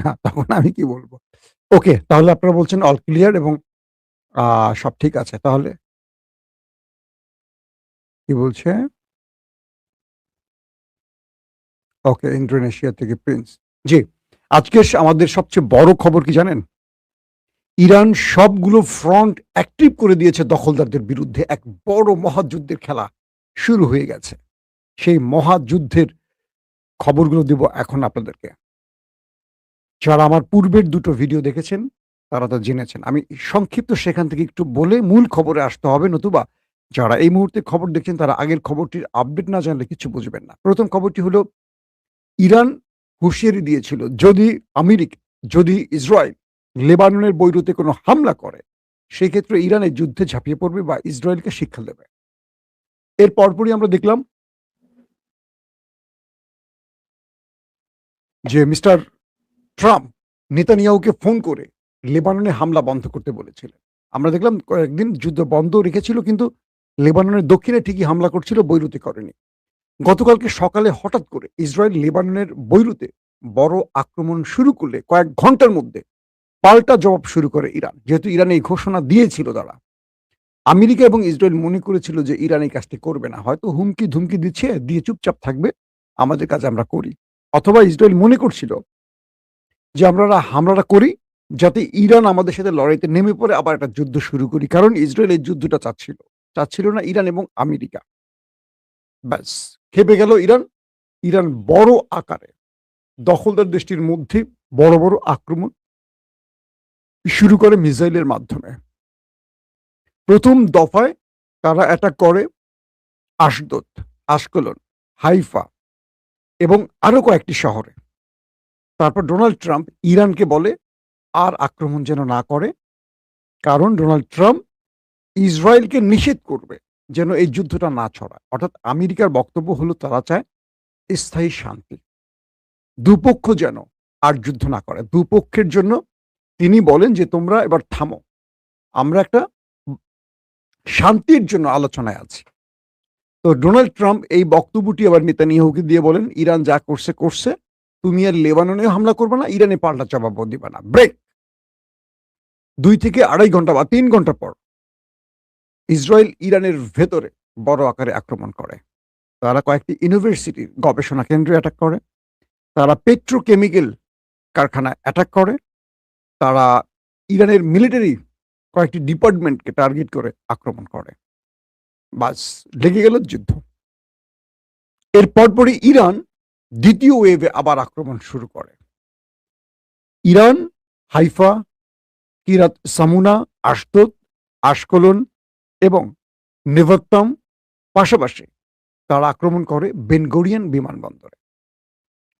না, তখন আমি কি বলব? ওকে, তাহলে আপনারা বলছেন অল ক্লিয়ার এবং আ সব ঠিক আছে। তাহলে কি বলছে? ওকে, ইন্দোনেশিয়া থেকে প্রিন্স। জি, আজকের আমাদের সবচেয়ে বড় খবর কি জানেন? ইরান সবগুলো ফ্রন্ট অ্যাক্টিভ করে দিয়েছে দখলদারদের বিরুদ্ধে। এক বড় মহাযুদ্ধের খেলা শুরু হয়ে গেছে। সেই মহাযুদ্ধের খবরগুলো দিব এখন আপনাদেরকে। যারা আমার পূর্বের দুটো ভিডিও দেখেছেন, তারা তো জেনেছেন। আমি সংক্ষিপ্ত সেখান থেকে একটু বলে মূল খবরে আসতে হবে, নতুবা যারা এই মুহূর্তে খবর দেখছেন তারা আগের খবরটির আপডেট না জানলে কিছু বুঝবেন না। ১ম খবরটি হলো ইরান হুঁশিয়ারি দিয়েছিল যদি ইসরায়েল লেবাননের বৈরুতে কোনো হামলা করে, সেক্ষেত্রে ইরান এই যুদ্ধে ঝাঁপিয়ে পড়বে বা ইসরায়েলকে শিক্ষা দেবে। এর পরপরই আমরা দেখলাম যে মিস্টার ট্রাম্প নেতানিয়াহুকে ফোন করে লেবাননে হামলা বন্ধ করতে বলেছিলেন। আমরা দেখলাম কয়েকদিন যুদ্ধ বন্ধ রেখেছিল, কিন্তু লেবাননের দক্ষিণে ঠিকই হামলা করছিল, বৈরুতে করেনি। গতকালকে সকালে হঠাৎ করে ইসরায়েল লেবাননের বৈরুতে বড় আক্রমণ শুরু করলে কয়েক ঘন্টার মধ্যে পাল্টা জবাব শুরু করে ইরান। যেহেতু ইরান এই ঘোষণা দিয়েছিল তারা। আমেরিকা এবং ইসরায়েল মনে করেছিল যে ইরান এই কাজটি করবে না। হয়তো হুমকি-ধুমকি দিচ্ছে, দিয়ে চুপচাপ থাকবে। আমাদের কাজ আমরা করি। অথবা ইসরায়েল মনে করছিল যে আমরা হামলাটা করি যাতে ইরান আমাদের সাথে লড়াইতে নেমে পড়ে আবার একটা যুদ্ধ শুরু করি। কারণ ইসরায়েল এই যুদ্ধটা চাচ্ছিল। চাচ্ছিল না ইরান এবং আমেরিকা। ব্যাস, খেপে গেল ইরান। ইরান বড় আকারে দখলদার দেশটির মধ্যে বড় আক্রমণ শুরু করে মিসাইলের মাধ্যমে। ১ম দফায় তারা অ্যাটাক করে আশদোদ, আশকলন, হাইফা এবং আরো কয়েকটি শহরে। তারপর ডোনাল্ড ট্রাম্প ইরানকে বলে আর আক্রমণ যেন না করে। কারণ ডোনাল্ড ট্রাম্প ইসরায়েলকে নিষেধ করবে যেন এই যুদ্ধটা না ছড়ায়। অর্থাৎ আমেরিকার বক্তব্য হলো তারা চায় স্থায়ী শান্তি। দুপক্ষ যেন আর যুদ্ধ না করে। দুপক্ষের জন্য তিনি বলেন যে তোমরা এবার থামো। আমরা একটা শান্তির জন্য আলোচনায় আছি। তো ডোনাল্ড ট্রাম্প এই বক্তব্যটি আবার নেতানিয়াহুকে দিয়ে বলেন, ইরান যা করছে, করছে। তুমি আর লেবাননেও হামলা করবে না, ইরানে পাল্টা জবাবও দিবা না। ব্রেক। ২ থেকে ২.৫ ঘন্টা বা ৩ ঘন্টা পর ইসরায়েল ইরানের ভেতরে বড় আকারে আক্রমণ করে। তারা কয়েকটি ইউনিভার্সিটির গবেষণা কেন্দ্রে অ্যাটাক করে। তারা পেট্রোকেমিক্যাল কারখানায় অ্যাটাক করে। তারা ইরানের মিলিটারি কয়েকটি ডিপার্টমেন্টকে টার্গেট করে আক্রমণ করে। বাস, লেগে গেল যুদ্ধ। এর পরপরই ইরান ২য় ওয়েভে আবার আক্রমণ শুরু করে। ইরান হাইফা, কিরাত সামুনা, আশদোদ, আশকলন এবং নেভাত্তাম পাশাপাশি তারা আক্রমণ করে বেন গরিয়ন বিমানবন্দরে।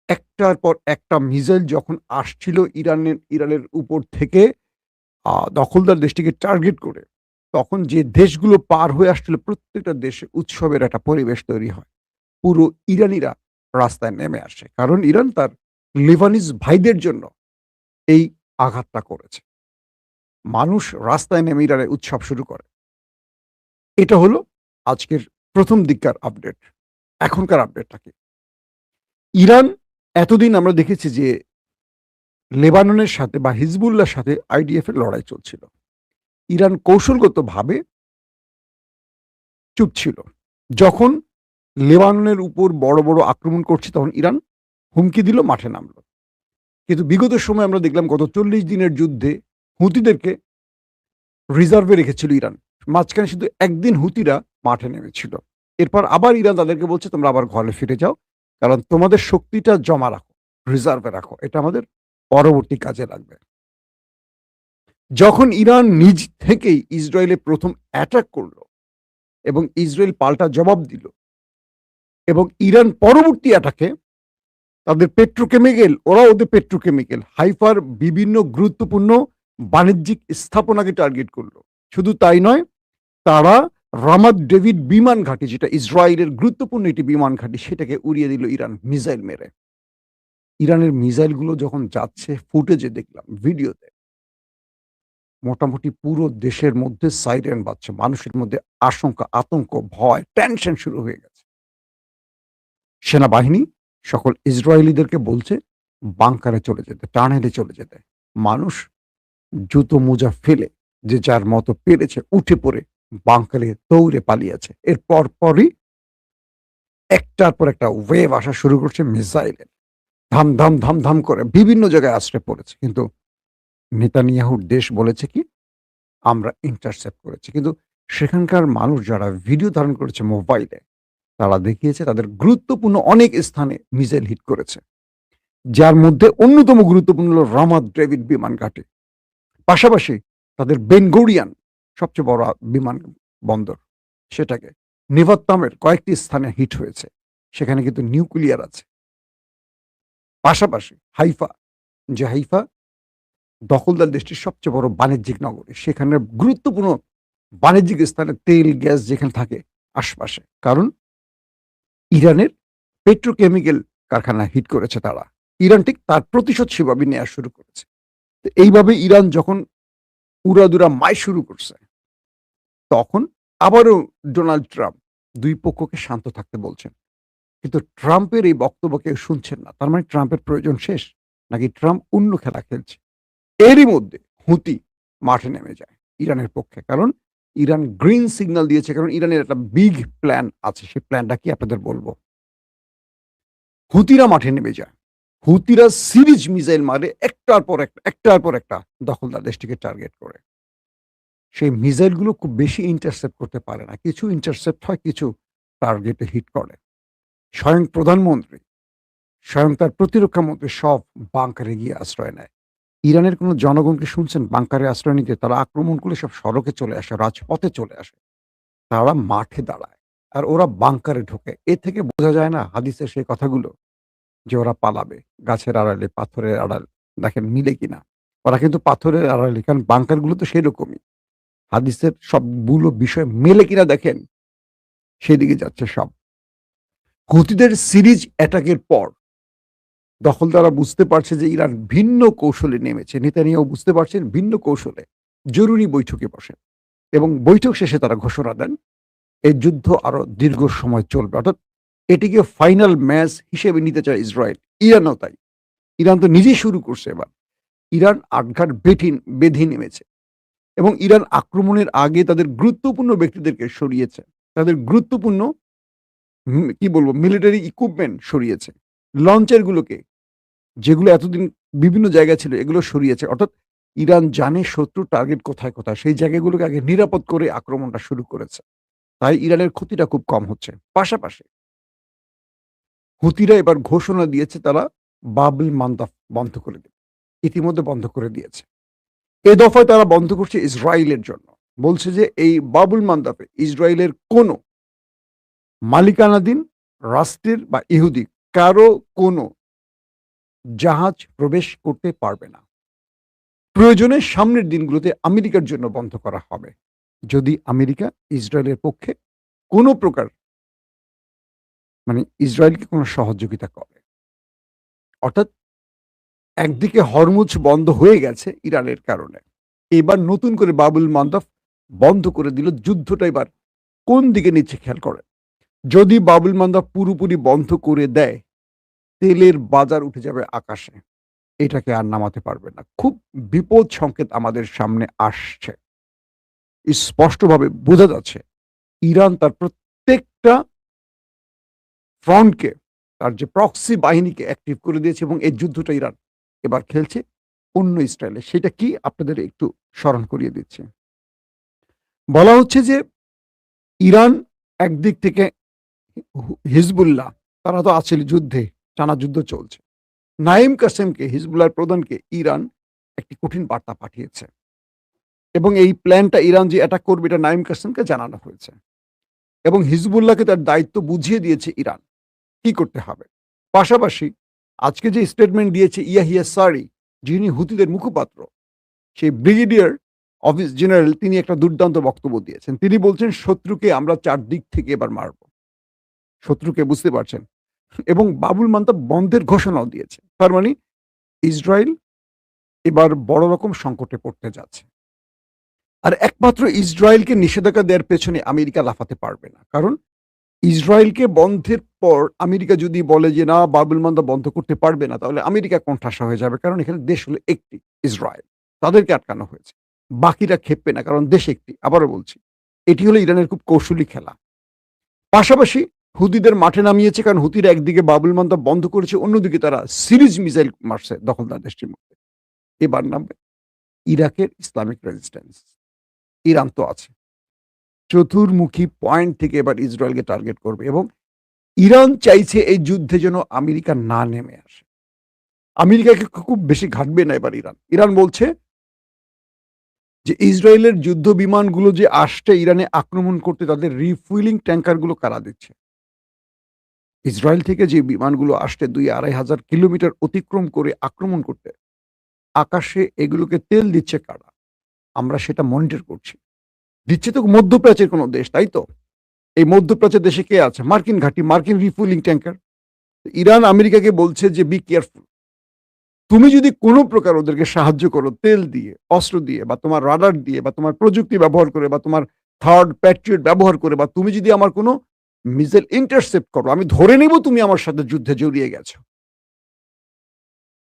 একটার পর একটা মিসাইল যখন আসছিল ইরানের উপর থেকে দখলদার দেশটিকে টার্গেট করে, তখন যে দেশগুলো পার হয়ে আসছিল প্রত্যেকটা দেশে উৎসবের একটা পরিবেশ তৈরি হয়। পুরো ইরানিরা রাস্তায় নেমে আসে। কারণ ইরান তার লেবানিজ ভাইদের জন্য এই আঘাতটা করেছে। মানুষ রাস্তায় নেমে ইরানের উৎসব শুরু করে। এটা হলো আজকের ১ম দিককার আপডেট। এখনকার আপডেটটা কি? ইরান এতদিন আমরা দেখেছি যে লেবাননের সাথে বা হিজবুল্লাহর সাথে আইডিএফ এর লড়াই চলছিল। ইরান কৌশলগতভাবে চুপ ছিল। যখন লেবাননের উপর বড় আক্রমণ করছে তখন ইরান হুমকি দিল, মাঠে নামল। কিন্তু বিগত সময়ে আমরা দেখলাম গত ৪০ দিনের যুদ্ধে হুতিদেরকে রিজার্ভে রেখেছিল ইরান। মাঝখানে শুধু একদিন হুতিরা মাঠে নেমেছিল। এরপর আবার ইরান তাদেরকে বলছে তোমরা আবার ঘরে ফিরে যাও। কারণ তোমাদের শক্তিটা জমা রাখো, রিজার্ভে রাখো। এটা আমাদের পরবর্তী কাজে লাগবে। যখন ইরান নিজ থেকেই ইসরায়েলে ১ম অ্যাটাক করল এবং ইসরায়েল পাল্টা জবাব দিল এবং ইরান পরবর্তী অ্যাটাকে ওদের পেট্রোকেমিক্যাল হাইফার বিভিন্ন গুরুত্বপূর্ণ বাণিজ্যিক স্থাপনাকে টার্গেট করলো। শুধু তাই নয়, তারা রামাত ডেভিড বিমান ঘাঁটি, যেটা ইসরায়েলের গুরুত্বপূর্ণ একটি বিমান ঘাঁটি, সেটাকে উড়িয়ে দিল ইরান মিসাইল মেরে। ইরানের মিসাইলগুলো যখন যাচ্ছে, ফুটেজে দেখলাম, ভিডিওতে, মোটামুটি পুরো দেশের মধ্যে সাইরেন বাজছে। মানুষের মধ্যে আশঙ্কা, আতঙ্ক, ভয়, টেনশন শুরু হয়ে গেছে। সেনাবাহিনী সকল ইসরায়েলিদেরকে বলছে বাংকারে চলে যেতে, টানেলে চলে যেতে। মানুষ জুতো মোজা ফেলে যে যার মতো পেরেছে উঠে পড়ে বাংকারে দৌড়ে পালিয়েছে। এর পরপরই একটার পর একটা ওয়েভ আসা শুরু করছে মিসাইলের। ধাম, ধাম, ধাম, ধাম করে বিভিন্ন জায়গায় আছড়ে পড়েছে। কিন্তু নেতানিয়াহুর দেশ বলেছে কি, আমরা ইন্টারসেপ্ট করেছি। কিন্তু সেখানকার মানুষ যারা ভিডিও ধারণ করেছে মোবাইলে, তারা দেখিয়েছে তাদের গুরুত্বপূর্ণ অনেক স্থানে মিসাইল হিট করেছে। যার মধ্যে অন্যতম গুরুত্বপূর্ণ হলো রামাত ডেভিড বিমান ঘাঁটি। পাশাপাশি তাদের বেন গুরিয়ন সবচেয়ে বড় বিমান বন্দর, সেটাকে নেভাত্তামের কয়েকটি স্থানে হিট হয়েছে। সেখানে কিন্তু নিউক্লিয়ার আছে। পাশাপাশি হাইফা, যে হাইফা দখলদার দেশটির সবচেয়ে বড় বাণিজ্যিক নগরী। সেখানে গুরুত্বপূর্ণ বাণিজ্যিক স্থানে তেল, গ্যাস যেখানে থাকে আশপাশে। কারণ ইরানের পেট্রোকেমিক্যাল কারখানা হিট করেছে তারা। ইরান ঠিক তার প্রতিশোধ সেভাবে নেয়া শুরু করেছে। তো এইভাবে ইরান যখন উড়াদুরা মায় শুরু করছে, তখন আবারও ডোনাল্ড ট্রাম্প ২ পক্ষকে শান্ত থাকতে বলছেন। কিন্তু ট্রাম্পের এই বক্তব্য কেউ শুনছেন না। তার মানে ট্রাম্পের প্রয়োজন শেষ? নাকি ট্রাম্প অন্য খেলা খেলছে? এরই মধ্যে হুতি মাঠে নেমে যায় ইরানের পক্ষে। কারণ ইরান গ্রিন সিগন্যাল দিয়েছে। কারণ ইরানের একটা বিগ প্ল্যান আছে। সেই প্ল্যানটা কি আপনাদের বলব। হুতিরা মাঠে নেমে যায়। হুতিরা সিরিজ মিসাইল মারে একটার পর একটা, একটার পর একটা দখলদার দেশটিকে টার্গেট করে। সেই মিসাইলগুলো খুব বেশি ইন্টারসেপ্ট করতে পারে না। কিছু ইন্টারসেপ্ট হয়, কিছু টার্গেটে হিট করে। স্বয়ং প্রধানমন্ত্রী, স্বয়ং তার প্রতিরক্ষা মন্ত্রী সব বাংকারে গিয়ে আশ্রয় নেয়। ইরানের কোনো জনগণকে শুনছেন বাংকারে আশ্রয় নিতে? তারা আক্রমণ করলে সব সড়কে চলে আসে, রাজপথে চলে আসে। তারা মাঠে দাঁড়ায়। আর ওরা বাংকারে ঢোকে। এ থেকে বোঝা যায় না হাদিসের সেই কথাগুলো? যে ওরা পালাবে। গাছের আড়ালে, পাথরের আড়াল। দেখেন মিলে কিনা? ওরা কিন্তু পাথরের আড়ালে, কারণ বাংকারগুলো তো সেরকমই। হাদিসের সবগুলো বিষয় মেলে কিনা দেখেন, সেদিকে যাচ্ছে সব। হুতিদের সিরিজ অ্যাটাকের পর দখলদাররা বুঝতে পারছে যে ইরান ভিন্ন কৌশলে নেমেছে। নেতানিয়াহু বুঝতে পারছেন ভিন্ন কৌশলে। জরুরি বৈঠকে বসেন এবং বৈঠক শেষে তারা ঘোষণা দেন, এই যুদ্ধ আরো দীর্ঘ সময় চলবে। অর্থাৎ এটিকে ফাইনাল ম্যাচ হিসেবে নিতে চায় ইসরায়েল। ইরানও তাই। ইরান তো নিজেই শুরু করছে এবার। ইরান আটঘাট বেঁধে নেমেছে এবং ইরান আক্রমণের আগে তাদের গুরুত্বপূর্ণ ব্যক্তিদেরকে সরিয়েছে। তাদের গুরুত্বপূর্ণ কি বলবো মিলিটারি ইকুইপমেন্ট সরিয়েছে। লঞ্চার গুলোকে, যেগুলো এতদিন বিভিন্ন জায়গায় ছিল, এগুলো সরিয়েছে। অর্থাৎ ইরান জানে শত্রুর টার্গেট কোথায়, কোথায়। সেই জায়গাগুলোকে আগে নিরাপদ করে আক্রমণটা শুরু করেছে। তাই ইরানের ক্ষতিটা খুব কম হচ্ছে। পাশাপাশি হুতিরা এবার ঘোষণা দিয়েছে তারা বাবুল মান্দাব বন্ধ করে দেবে। ইতিমধ্যে বন্ধ করে দিয়েছে। এ দফায় তারা বন্ধ করছে ইসরায়েলের জন্য। বলছে যে এই বাবুল মান্দাবে ইসরায়েলের কোনো মালিকানাধীন রাষ্ট্রের বা ইহুদি কারো কোনো জাহাজ প্রবেশ করতে পারবে না। প্রয়োজনে সামনের দিনগুলোতে আমেরিকার জন্য বন্ধ করা হবে। যদি আমেরিকা ইসরায়েলের পক্ষে কোনো প্রকার মানে ইসরায়েলকে কোনো সহযোগিতা করে। অর্থাৎ একদিকে হরমুজ বন্ধ হয়ে গেছে ইরানের কারণে। এবার নতুন করে বাবুল মান্দাব বন্ধ করে দিল। যুদ্ধটা এবার কোন দিকে নিচ্ছে খেয়াল করেন। যদি বাবুল মান্দাব পুরোপুরি বন্ধ করে দেয়, তেলের বাজার উঠে যাবে আকাশে। এটাকে আর নামাতে পারবে না। খুব বিপদ সংকেত আমাদের সামনে আসছে। স্পষ্টভাবে বোঝা যাচ্ছে ইরান তার প্রত্যেকটা ফ্রন্টকে, তার যে প্রক্সি বাহিনীকে অ্যাক্টিভ করে দিয়েছে এবং এই যুদ্ধটা ইরান এবার খেলছে অন্য স্টাইলে। সেটা কি আপনাদের একটু স্মরণ করিয়ে দিচ্ছি। বলা হচ্ছে যে ইরান একদিক থেকে হিজবুল্লাহ, তারা তো আছে যুদ্ধে, টানা যুদ্ধ চলছে। নাঈম কাসেমকে, হিজবুল্লাহর প্রধানকে ইরান একটি কঠিন বার্তা পাঠিয়েছে এবং এই প্ল্যানটা ইরান যে অ্যাটাক করবে এটা নাঈম কাসেমকে জানানো হয়েছে এবং হিজবুল্লাহকে তার দায়িত্ব বুঝিয়ে দিয়েছে ইরান কি করতে হবে। পাশাপাশি আজকে যে স্টেটমেন্ট দিয়েছে ইয়াহিয়া সারি, যিনি হুতিদের মুখপাত্র, সেই ব্রিগেডিয়ার অফিস জেনারেল, তিনি একটা দুর্দান্ত বক্তব্য দিয়েছেন। তিনি বলছেন শত্রুকে আমরা চারদিক থেকে এবার মারব। শত্রুকে বুঝতে পারছেন, এবং বাবুল মান্দাব বন্ধের ঘোষণাও দিয়েছে। তার মানে ইসরায়েল এবার বড় রকম সংকটে পড়তে যাচ্ছে। আর একমাত্র ইসরায়েলকে নিষেধাজ্ঞা দেওয়ার পেছনে আমেরিকা লাফাতে পারবে না। কারণ ইসরায়েলকে বন্ধের পর আমেরিকা যদি বলে যে না বাবুল মান্দা বন্ধ করতে পারবে না, তাহলে আমেরিকা কোণঠাসা হয়ে যাবে। কারণ এখানে দেশ হলো একটি, ইসরায়েল। তাদেরকে আটকানো হয়েছে। বাকিরা খেপবে না, কারণ দেশ একটি। আবারও বলছি, এটি হলো ইরানের খুব কৌশলী খেলা। পাশাপাশি হুতিদের মাঠে নামিয়েছে, কারণ হুতিরা একদিকে বাবুল মান্দা বন্ধ করেছে, অন্যদিকে তারা সিরিজ মিসাইল মারছে দখলদার দেশটির মধ্যে। এবার নামবে ইরাকের ইসলামিক রেজিস্ট্যান্স। ইরান তো আছে। চতুর্মুখী পয়েন্ট থেকে এবার ইসরায়েলকে টার্গেট করবে, এবং ইরান চাইছে এই যুদ্ধে যেন আমেরিকা না নেমে আসে। আমেরিকাকে খুব বেশি ঘাটবে না এবার ইরান। ইরান বলছে যে ইসরায়েলের যুদ্ধ বিমানগুলো যে আসছে ইরানে আক্রমণ করতে, তাদের রিফুয়েলিং ট্যাঙ্কারগুলো কারা দিচ্ছে? ইসরায়েল থেকে যে বিমানগুলো আসছে ২-২.৫ হাজার কিলোমিটার অতিক্রম করে আক্রমণ করতে, আকাশে এগুলোকে তেল দিচ্ছে কারা? আমরা সেটা মনিটর করছি। দিচ্ছে তো মধ্যপ্রাচ্যের কোনো দেশ, তাই তো? এই মধ্যপ্রাচ্যের দেশে কে আছে? মার্কিন ঘাঁটি, মার্কিন রিফুয়েলিং ট্যাঙ্কার। ইরান আমেরিকাকে বলছে যে বি কেয়ারফুল। তুমি যদি কোনো প্রকার ওদেরকে সাহায্য করো তেল দিয়ে, অস্ত্র দিয়ে, বা তোমার রাডার দিয়ে, বা তোমার প্রযুক্তি ব্যবহার করে, বা তোমার থার্ড প্যাট্রিয়ট ব্যবহার করে, বা তুমি যদি আমার কোনো মিসাইল ইন্টারসেপ্ট করো, আমি ধরে নিব তুমি আমার সাথে যুদ্ধে জড়িয়ে গেছো।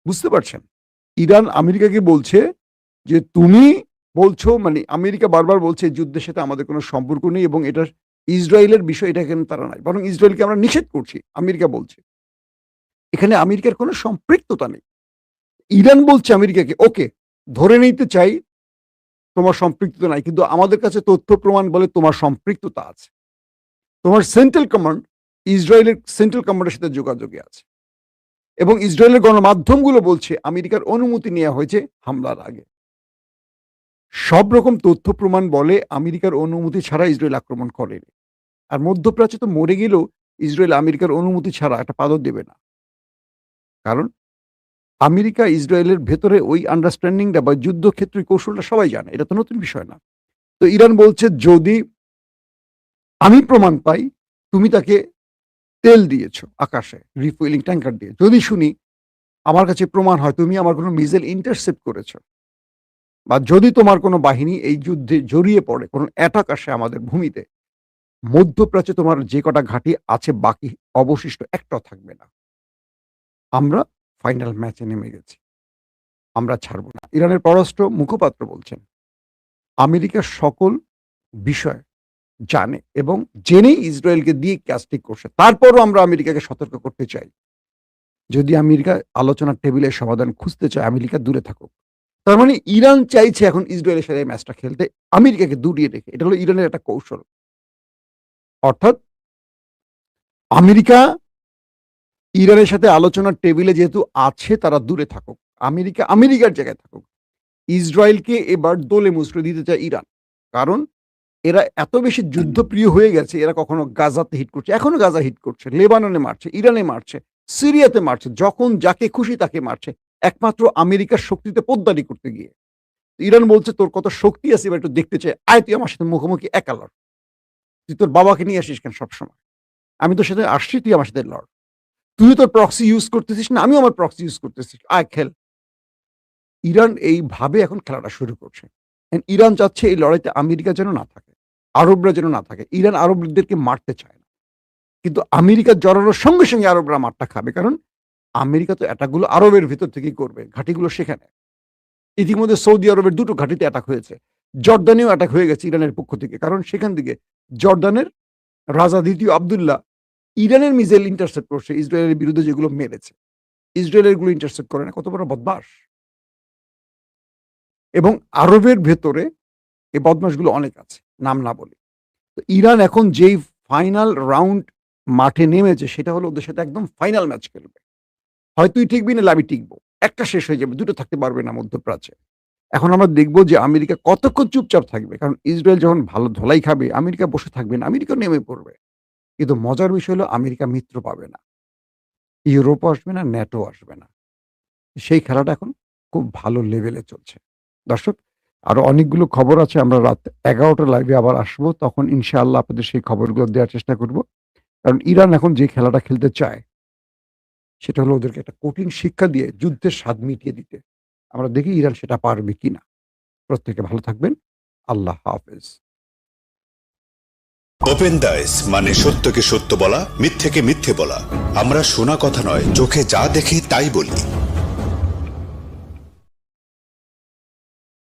বুঝতে পারছেন? ইরান আমেরিকাকে বলছে যে তুমি বলছো, মানে আমেরিকা বারবার বলছে এই যুদ্ধের সাথে আমাদের কোনো সম্পর্ক নেই, এবং এটা ইসরায়েলের বিষয়, এটা এখানে তারা নাই। বরং ইসরায়েলকে আমরা নিষেধ করছি। আমেরিকা বলছে। এখানে আমেরিকার কোনো সম্পৃক্ততা নেই। ইরান বলছে আমেরিকাকে, ওকে, ধরে নিতে চাই তোমার সম্পৃক্ততা নাই, কিন্তু আমাদের কাছে তথ্য প্রমাণ বলে তোমার সম্পৃক্ততা আছে। তোমার সেন্ট্রাল কমান্ড ইসরায়েলের সেন্ট্রাল কমান্ডের সাথে যোগাযোগে আছে, এবং ইসরায়েলের গণমাধ্যমগুলো বলছে আমেরিকার অনুমতি নেওয়া হয়েছে হামলার আগে। সব রকম তথ্য প্রমাণ বলে আমেরিকার অনুমতি ছাড়া ইসরায়েল আক্রমণ করেনি। আর মধ্যপ্রাচ্যে তো মরে গেলেও ইসরায়েল আমেরিকার অনুমতি ছাড়া একটা পাদও দেবে না। কারণ আমেরিকা ইসরায়েলের ভেতরে ওই আন্ডারস্ট্যান্ডিংটা বা যুদ্ধক্ষেত্রের কৌশলটা সবাই জানে। এটা তো নতুন বিষয় না। তো ইরান বলছে যদি আমি প্রমাণ পাই তুমি তাকে তেল দিয়েছো আকাশে রিফুয়েলিং ট্যাঙ্কার দিয়ে। যদি শুনি আমার কাছে প্রমাণ হয় তুমি আমার কোনো মিসাইল ইন্টারসেপ্ট করেছো, বা যদি তোমার কোনো বাহিনী এই যুদ্ধে জড়িয়ে পড়ে, কোনো অ্যাটাক আসে আমাদের ভূমিতে, মধ্যপ্রাচ্যে তোমার যে কটা ঘাঁটি আছে বাকি অবশিষ্ট একটাও থাকবে না। আমরা ফাইনাল ম্যাচে নেমে গেছি। আমরা ছাড়ব না। ইরানের পররাষ্ট্র মুখপাত্র বলছেন, আমেরিকা সকল বিষয় জানে, এবং জেনেই ইসরায়েলকে দিয়ে কাজটি করছে। তারপরও আমরা আমেরিকাকে সতর্ক করতে চাই। যদি আমেরিকা আলোচনার টেবিলের সমাধান খুঁজতে চায়, আমেরিকা দূরে থাকুক। তার মানে ইরান চাইছে এখন ইসরায়েলের সাথে এই ম্যাচটা খেলতে, আমেরিকাকে দূরিয়ে রেখে। এটা হলো ইরানের একটা কৌশল। অর্থাৎ আমেরিকা ইরানের সাথে আলোচনার টেবিলে যেহেতু আছে, তারা দূরে থাকুক। আমেরিকা আমেরিকার জায়গায় থাকুক। ইসরায়েলকে এবার দোলে মুচড়ে দিতে চায় ইরান। কারণ এরা এত বেশি যুদ্ধপ্রিয় হয়ে গেছে, এরা কখনো গাজাতে হিট করছে, এখনো গাজা হিট করছে, লেবাননে মারছে, ইরানে মারছে, সিরিয়াতে মারছে, যখন যাকে খুশি তাকে মারছে। একমাত্র আমেরিকার শক্তিতে পোদ্দারি করতে গিয়ে। ইরান বলছে তোর কত শক্তি আছে এবার একটু দেখতে চাই। আয় তুই আমার সাথে মুখোমুখি একা লড়। তুই তোর বাবাকে নিয়ে আসিস কেন সবসময়? আমি তোর সাথে আসছি, তুই আমার সাথে লড়। তুই তোর প্রক্সি ইউজ করতেছিস না, আমিও আমার প্রক্সি ইউজ করতেছি। আয় খেল। ইরান এইভাবে এখন খেলাটা শুরু করছে। ইরান চাচ্ছে এই লড়াইতে আমেরিকা যেন না থাকে। আরবরা যেন না থাকে। ইরান আরবদেরকে মারতে চায় না। কিন্তু আমেরিকা জড়ানোর সঙ্গে, সঙ্গে আরবরা মারটা খাবে। কারণ আমেরিকা তো অ্যাটাকগুলো আরবের ভেতর থেকেই করবে। ঘাঁটিগুলো সেখানে। ইতিমধ্যে সৌদি আরবের ২ টো ঘাঁটিতে অ্যাটাক হয়েছে। জর্দানেও অ্যাটাক হয়ে গেছে ইরানের পক্ষ থেকে। কারণ সেখান থেকে জর্দানের রাজা ২য় আব্দুল্লাহ ইরানের মিসাইল ইন্টারসেপ্ট করছে ইসরায়েলের বিরুদ্ধে, যেগুলো মেরেছে। ইসরায়েলের গুলো ইন্টারসেপ্ট করে না। কত বড় বদমাস! এবং আরবের ভেতরে এই বদমাশগুলো অনেক আছে, নাম না বলি। তো ইরান এখন যেই ফাইনাল রাউন্ড মাঠে নেমেছে, সেটা হলো ওদের সাথে একদম ফাইনাল ম্যাচ খেলবে। হয় তুই টিকবি নাহলে আমি টিকবো। একটা শেষ হয়ে যাবে। ২ টো থাকতে পারবে না মধ্যপ্রাচ্যে। এখন আমরা দেখব যে আমেরিকা কতক্ষণ চুপচাপ থাকবে। কারণ ইসরায়েল যখন ভালো ধোলাই খাবে, আমেরিকা বসে থাকবে না। আমেরিকা নেমে পড়বে। কিন্তু মজার বিষয় হলো আমেরিকা মিত্র পাবে না। ইউরোপও আসবে না, ন্যাটো আসবে না। সেই খেলাটা এখন খুব ভালো লেভেলে চলছে। দর্শক, আরো অনেকগুলো খবর আছে। আমরা রাত ১১ টার লাইভে আবার আসবো। তখন ইনশাআল্লাহ আপনাদের সেই খবরগুলো দেওয়ার চেষ্টা করব। কারণ ইরান এখন যে খেলাটা খেলতে চায়, সেটা হলো ওদেরকে একটা কঠিন শিক্ষা দিয়ে যুদ্ধের স্বাদ মিটিয়ে দিতে। আমরা দেখি ইরান সেটা পারবে কিনা। প্রত্যেকে ভালো থাকবেন। আল্লাহ হাফেজ। ওপেন দাইস মানে সত্যকে সত্য বলা, মিথ্যেকে মিথ্যে বলা। আমরা শোনা কথা নয়, চোখে যা দেখি তাই বলি।